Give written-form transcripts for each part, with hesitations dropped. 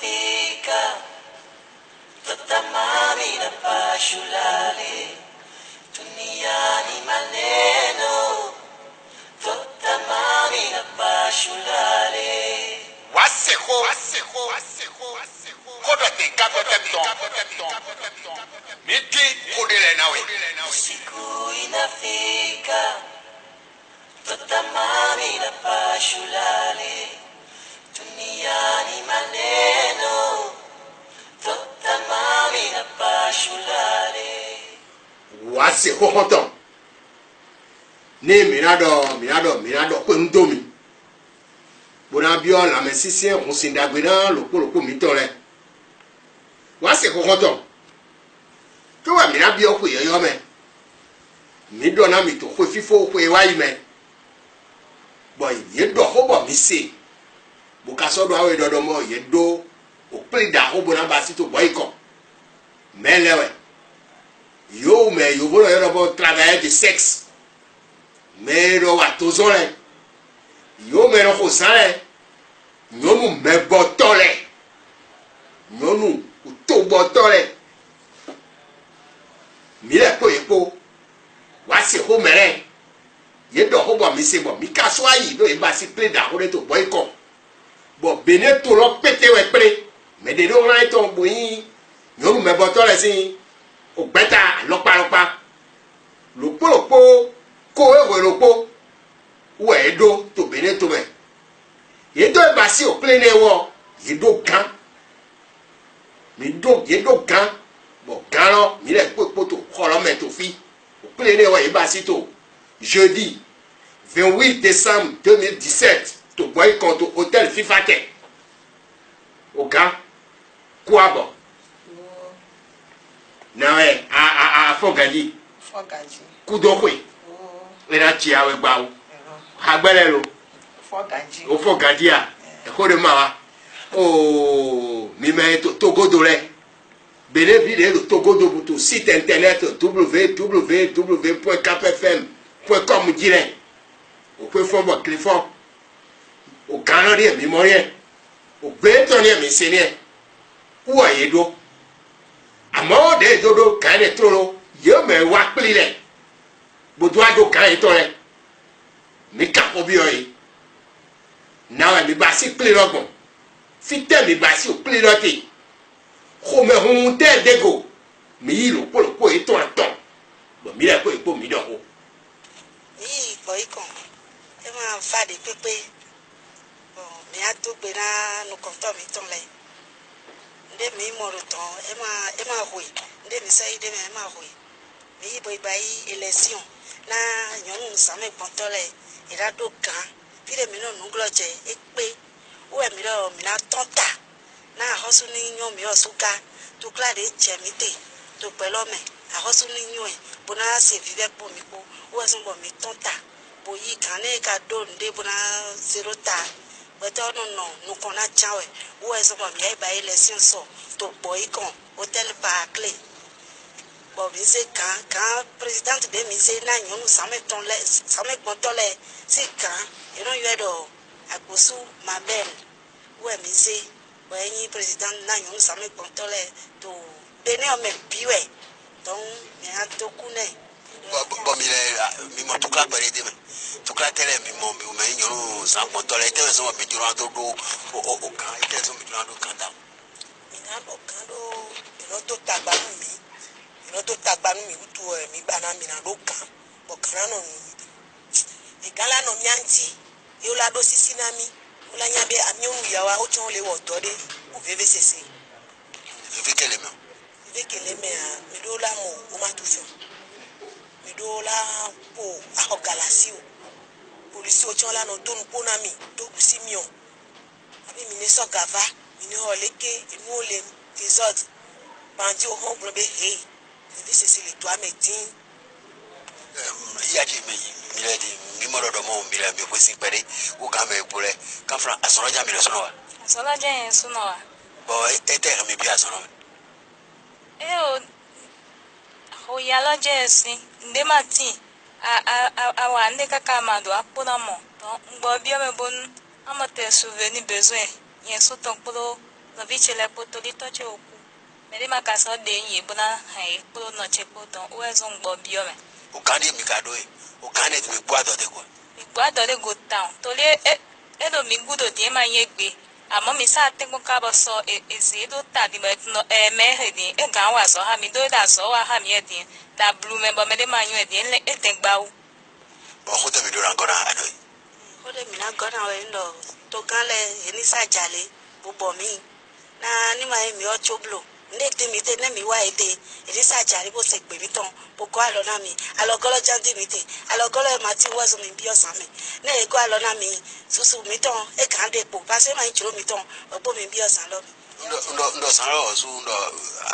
inafika, tutamani na pashulale, duniani maneno, tutamani na pashulale. Waseko, kodo te kapo temton. Miti kodele nawe. Siku inafika, tutamani na pashulale, duniani maneno, tutamani na pashulale. Waseko hoton. Ni minado kwe ndomi. Bona bio la mesisien musindagwena loko mitole. Waseko hoton. Kwa minabio kwe yoyome. Mido na mito kwe fifo kwe waime. Boy, yedo hobo misi. Bukasodo awe dodomo yedo oplida hobo na basito boyko. Melewe. Yo me yo volo yodobo travailler de sexe. Mero watozole. Yo mero kosale. Nyonu mebotole. Nyonu utobotole. Mile ko yepo. Wasi ho mere. Yedo hobo misi bo. Mikaswa yi do ebasi plida hore to boyko. Bo bene to lo pete we pre. Me de do ran to boyin. Nyonu mebotole si. O beta lopa. Lopo. Ko ewe lopo. Uwe edo to bene to me. Yedo ebasi o plene wo. Yedo gan. Yedo gan. Bon, gan mi le po to kolo me to fi. O plene wo ebasi to. Jeudi 28 décembre 2017. To boy contre hôtel Fifate. O gan. Quoi bon? Nawe a Fogadi. Kudokwe. Era chia we gbawo. Agbere lo. O Fogadi a. E ko de mawa. Oh, mi me Togodo le. Bene vide Togodo butu site internet www.kpfm.com dire. O pe fo bo clifon. O kan ri mi mo yen. O gbe to ni mi se ni e. Wo yedo. Amo de dodo kan de trolo. Yo me wa pli le. Bodo ado kan ito le. Mi ka obi oyi. Na mi ba si pli logbon. Fite mi ba si o pli loti. Ko me hun te dego. Mi lo po ito aton. Bo mi le ko ipo mi do ho. Mi boy kon. E ma fa de pepe. Bon, mi a to gbe na no konto mi ton le. Nde mi moro ton e ma hui. Nde mi sai de me ma hui. Mi boy bai election na nyonu same pontole ira do kan pire mi no ngloje e pe o e mi ro mi na tonta na hosu ni nyon mi osuka to klade chemite to pelo me a hosu ni nyon e bona se vive po mi po o so bo mi tonta bo yi kan e ka do nde bona zero ta beto no kona chawe o e so bo mi e bai election so to boy kon hotel pa clé. Bon, c'est quand président de Mise n'a nous samé contole, c'est quand il y a à Gossou, ma belle, ou à Mise, ou à président n'a nous samé contole, to béné au même pioué, donc, mais à tout couné. Bon, mi mo tukla pare de me. Tukla tele mi mo mi me nyoro san contole te so mi duro do o kan ite so mi duro do kan da. Mi na do kan do to tagba mi. No to tagbanu mi utu mi bana mi na loka bo kana no mi kala no mi anti e o la do sisi na mi o la nya be ami onu ya wa o chon le wo to de o vvcc vekele me mi do la mo o ma tu fo mi do la po a o galasi o police o chon la no to nu po na mi to ku si mi o abi mi ne so gava mi ne o leke inu o le resort bandi o hon blobe hey. This is le toi metin. Yaki me miladi mi moro do mo mila mi ko si pere o ka me pole ka fra asono ja mi le sono wa. Asono ja en sono wa. Bo ete mi bi asono. O ya lo je si nde mati a nde kaka mado apona mo. Ngbo bi o me bon amote souvenir besoin. Yen so ton polo no viche le poto li toche oku. Mede makaso de yi buna hai poto no che poto o ezon gbo bio me. O kani mi kado e. O kani mi gwa do de ko. Mi gwa do de go town. To le e do mi gudo de ma yegbe. Amo mi sa tengo kabo so ezi do ta di no me hedi e gan wa so ha mi do da so wa ha mi edi da blue me bo mede ma yu edi le e tengba u. Bo ko te mi do ran gona ado. Ode mi na gona we ndo to kanle eni sajale bubo mi na ni ma mi o choblo nde te mi te ne mi wa ede eni sajale bo se gbe mi ton bo ko alo na mi alogolo jandi mi te alogolo ma ti wo so mi bi osan mi na e ko alo na mi susu mi ton e kan de po pa se ma nchiro mi ton obo mi bi osan lo Ndo sanro su ndo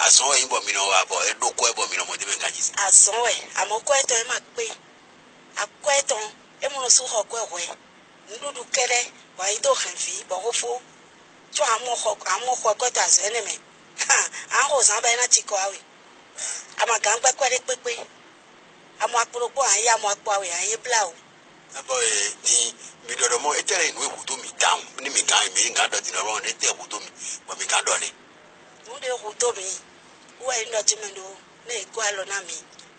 aso yin bo mi no wa bo e do ko e bo mi no mo de ben kanji. asan we amoko eto e ma pe akọ eton e mo su ho ko we ndudu kere wa ido hanfi bo ko fo so amo ko ta se ne me an ho san ba na ti ko awe ama gan gbe kwere pepe amo aporopo an ya mo apo awe an ye bla o Abo e ni mi do mo etere inu eku to mi down ni mi gan do ti no ron e te eku to mi bo mi gan do ni. mo de ho to mi wo e ndo ti me do na e ko alo na mi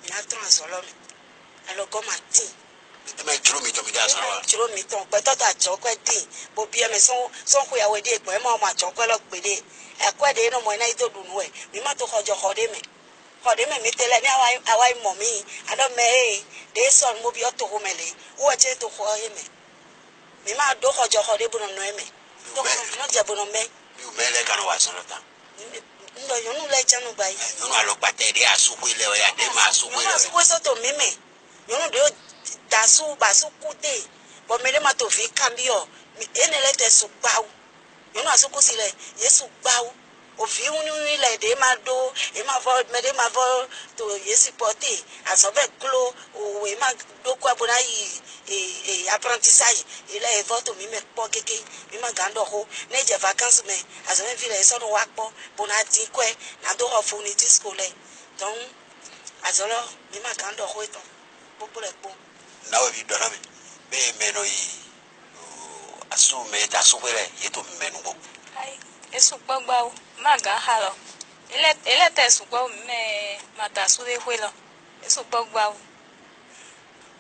na transolo mi alo go mati E me chiro mi to mi da sanro. chiro mi ton pe to ta cho ko din bo bi e me so ko ya we de po e mo ma cho ko lo pe de e ko de no mo na ito dunu e mi ma to hojo hode me mi tele ni awai momi ado me de son mo bi o to ho mele wo che to ho e me mi ma do hojo hode bu no e me to no je bu no me Mi o mele kan wa sanro ta. ndo yo nu le chanu bai No no alo pate de asuku ile o ya de ma asuku ile. ma su ko so to meme yo nu de da su ba su kute bo mele ma to fi cambio mi enele te su gbawo yo nu asuku sile yesu gbawo òfin uni le de ma do e ma vo me de ma vo to yesi porter asobe klo o e ma do kwa bona yi apprentissage il est vote mi me po keke mi ma gando ho ne je vacances me asobe vile so no wa po bona ti kwe na do ho funi ti scolaire donc asolo mi ma gando ho eton popole po Na we vi do na me. Be me no yi asu me ta su wele ye to me nu go. Ai esu gbagba o ma ga ha lo ele te su gbo me mata su de hwe lo esu gbagba o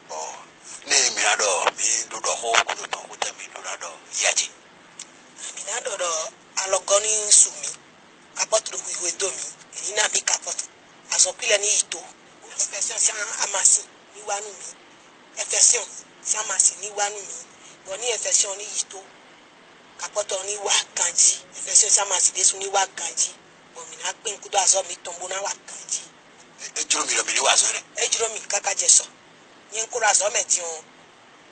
Bo ne mi na do mi do do ho ko to ko te mi do na do yaji. mi na do alogoni sumi kapot do wi do mi ni na bi kapot asopile ni ito expression si amasi ni wanu mi expression si amasi ni wanu mi bo ni expression ni ito kapoto ni wa kanji expression si amasi de su ni wa kanji bo mi na pe nkudo aso mi tombo na wa kanji E juro mi lo mi ni wa so re. ejiro mi kaka jeso yin kura aso me ti on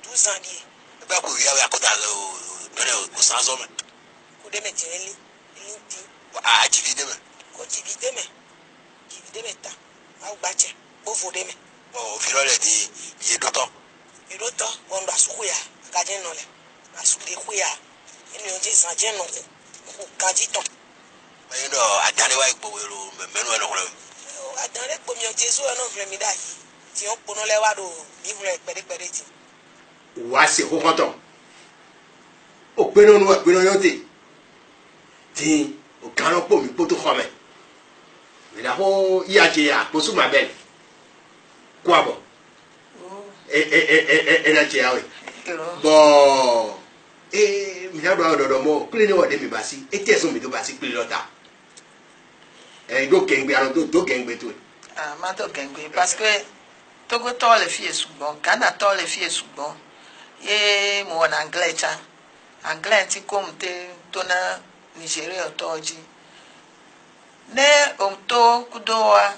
12 ans die E ba ko ya wa ko ta lo no ne ko san so me. ku de me ti eli ti A ji vi de me. ko ti bi de me ta ma gba che bo fo de me Bo fi lo le di ye do to. ero to won do asuku ya ka je no le asu de ku ya eni o je san je no ku ka ji to Me no adane wa igbo we ro me no e no ko. adare po mi o jesu e no vre mi dai ti o pono le wa do mi vre pere ti wá sí kókọ́tọ̀ òpinnu nu òpinnu yóò tè tí òkànnà pò mí kótó xɔmɛ ìdàpọ̀ yíyàtì àkóso mà bẹ́ẹ̀ kó àbọ̀ ẹ̀ẹ́dà tì yà wẹ̀ bọ̀ mìíràn dọ̀ ọ̀dọ̀dọ̀ mọ́ kílẹ̀ ní ọ̀dẹ́ mi bá sí etí ẹ̀sùn mi tó bá sí kílẹ̀ lọ́ta ẹ̀ẹ́dó kẹ̀ǹgbẹ́ àrùn tó kẹ̀ǹgbẹ́ tó. Ma to gengbe parce que Togo to le fie sugbon Ghana to le fie sugbon ye mo na anglais cha anglais ti kom te to na Nigeria toji ne omto kudowa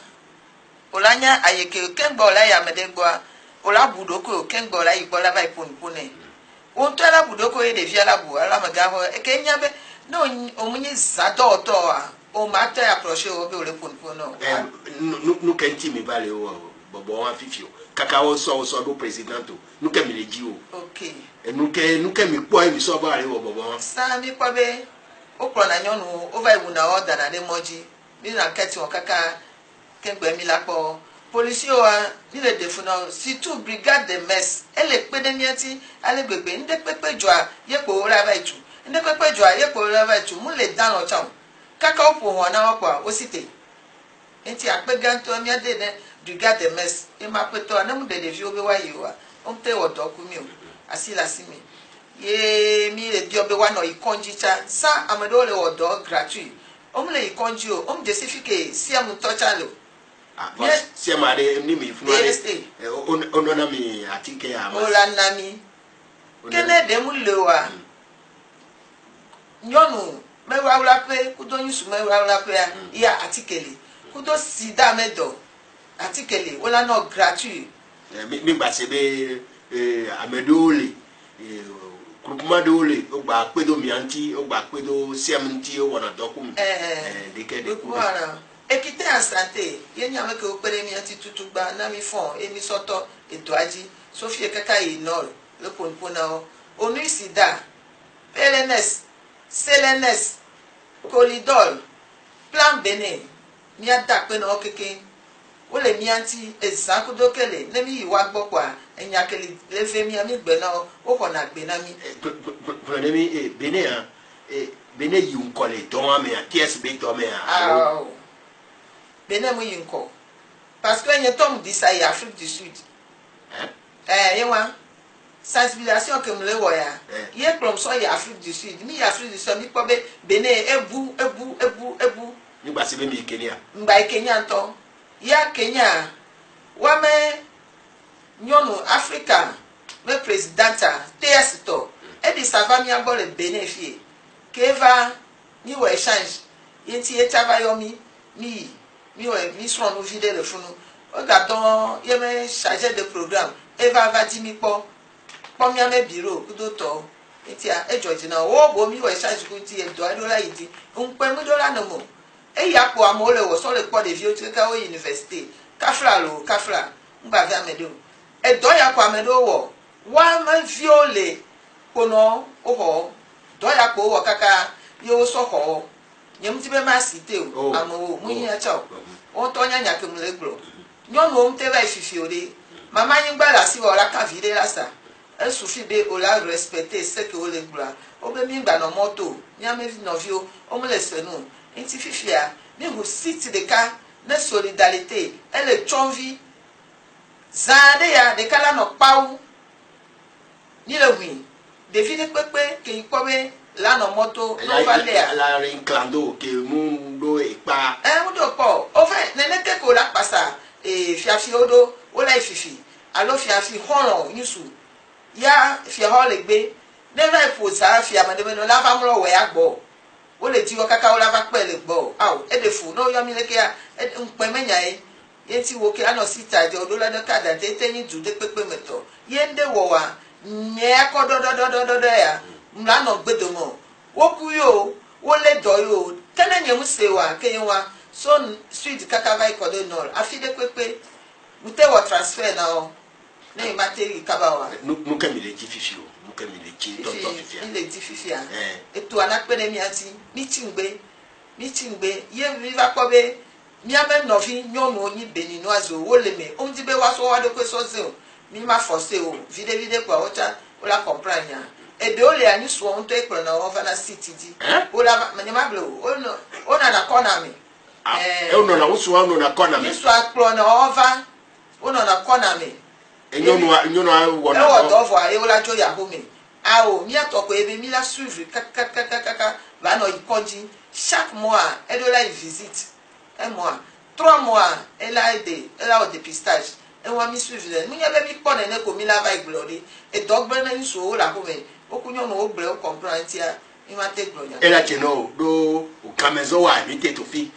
olanya ayeke kengbo la ya medegboa ola budoko kengbo la igbola ba iponipone o to la budoko e de via la bu ala magaho e kenya be no omunye zado to o ma te approcher o be o le ponipone nu kenti mi bale o bobo wa fifi o kaka o so do president o nu ke mi le ji o okay nu ke mi po e mi so ba re o bobo wa sa mi kwa be o kro na nyonu over iwu na order na de moji mi na keti won kaka kengbe mi lapo police o ni le defuna si tu brigade de mess ele pe de niati alegbegbe nde pepe jo a yepo ora ba itu nde pepe jo a yepo ora ba itu mu le dan lo chan kaka opo wana kwa osite enti akpeganto mi ade ne brigade de mes e ma peto anam de vi obe wa yiwa omte odo ku mi o asila simi ye mi le di obe wa no ikonji cha sa amado le odo gratuit omle ikonji o om justifique si am tochalo si amade ni mi funu ale ono na mi atike ya ma ola na mi kene de mu le wa nyonu mewawula pe kudo nyusu mewawula pe ya atikele kudo sida medo atikele wala no gratuit mi gba se be amedole groupement dole o gba pedo mi anti o gba pedo CMNT o wona dokum de ke de ku ekite en santé yenya me ke o pere mi anti tutugba na mi fon emi soto eto aji sofie kaka inol le ponpona onu sida PLNS CLNS Colidol plan bene mi ada pe na okeke o le mi anti esan kudokele ne mi iwa gbokwa enya kele le fe mi ami gbe na o ko na gbe na mi ne mi bene a bene yi nkole don ame a TSB to me a bene mu yin ko parce que yen tom disai Afrique du Sud yewa sensibilisation que me le voya ye from so ya Afrique du Sud mi Afrique du Sud mi po be bene ebu ni gba se be mi Kenya mba Kenya nto ya Kenya wa me nyonu Africa me presidenta TS to e di savami agore benefit keva ni we change yenti etava yo mi son no vide le funu o ga don ye me chargé de programme eva va di mi po mi ame bureau kudo to etia e George na wo bo mi we charge ku ti e do adola yidi unpe mi dola no mo e ya po amole wo so le po de vie o ka o university kafra ngba vi amedo e do ya po amedo wo wa ma viole kono o ho do ya po wo kaka yo so ho nyem ti be ma site o amo mu yin acha o to nyanya ke mu le glo nyon wo mte ba fifi ore mama yin gba la si wo la ka vide la sa el suffit be o la respecter ce que o le glo o be mi gba no moto nyame no vio o mu le senu enti fifi a ni ho sit de ka na solidarité elle chonvi zade ya de kala no pau ni le wi de vide pepe ke ikobe la no moto no vale la rinclando que mundo e pa mundo po o fe nene ke ko la pasa fiafi odo o la fifi alo fiafi hono yusu ya fi ho le gbe never posa fi amade me no la va mro we agbo o le ti o kaka o la va pe le gbo aw e de fu no yo mi le ke a npe menya e ye ti wo ke ano sita je odo la de kada te teyin du de pepe meto ye nde wo wa me ko do ya mla no gbedo mo wo ku yo wo le do yo tele nyem se wa ke wa so street kaka vai ko do no afide pepe mute wo transfer na o ne materi kabawa nunca mi le fifi o nunca mi le ki to fifi ni le ti fifi a eto anapere mi ati mi tingbe ye viva ko be mi ame no fi nyonu oni beni no azo wo le me on ti be wa so wa do ko so se o mi ma forcer o vide kwa ocha o la comprendre e de o le ani so on to e pro na o fa na city di o la me ma blo o na na corner mi o no na wo so no na corner mi so a pro na o fa o no na corner mi nyonu wo na o do fo a e o la jo ya ho mi a o mi atoko ebe mi la suivre kaka va no ikonji chaque mois elle doit la visite un mois 3 mois elle a au dépistage et on mi suivre mi ya be mi pone ne ko mi la va iglori e dogbe na nso la ko me okunyo no ogbre o comprendre tia mi ma te gloria elle a teno do o kamezo wa mi te to fi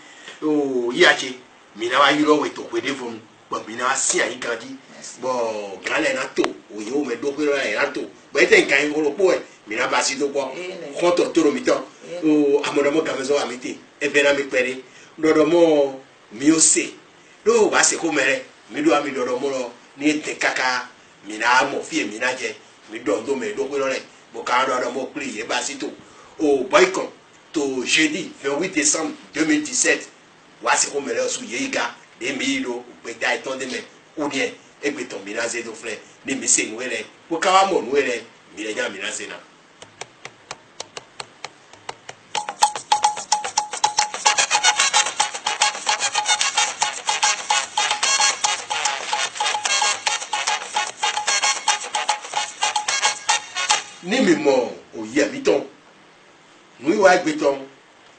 o yache mi na wa yiro we to kwede fun bo mi na si ayi kandi bo gale na to o yo me do kwero na to bo ete nkan yi oropo e mi na ba si do ko to toro mi to o amodomo kamezo wa mi te e be na mi pere dodo mo mi o se do ba se ko mere mi do ami dodo mo lo ni te kaka mi na mo fi mi na je mi do me do kwero le bo ka dodo mo pri e ba si to o boycott to jeudi 28 décembre 2017 wa se ko mere su yeiga de mi do pe dai ton de me ou bien e pe ton mi na ze do frère ni mi se nwere bo ka wa mo nwere mi le nya mi na ze na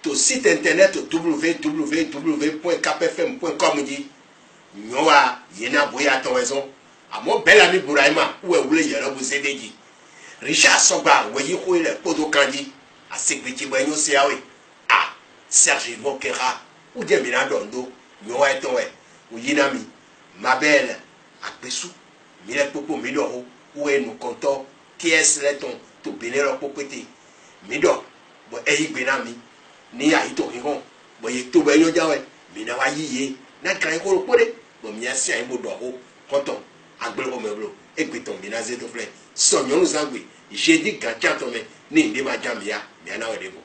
to site internet www.kpfm.com dit nyowa yena boya tonwezo amo bela mi buraima uwe wule yero buzedeji Richard Sogba weyi ko ile podo kanji asegbeti gbenyo se awe ah Serge Mokera ou de mina dondo nyowa etonwe uyina mi mabel akpesu mile popo miloro uwe nu konto ties leton to benero popete mido bo eyi gbena mi ni aito hihon bo ye to benyo jawe mina wa yiye na kan ko pore bo mi asi ayin bo do ho konton agbero meblo egbeton mina zeto fle so nyonu zangwe jeudi gantia to me ni ndeba jamia mi ana wedebo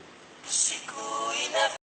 Siku ina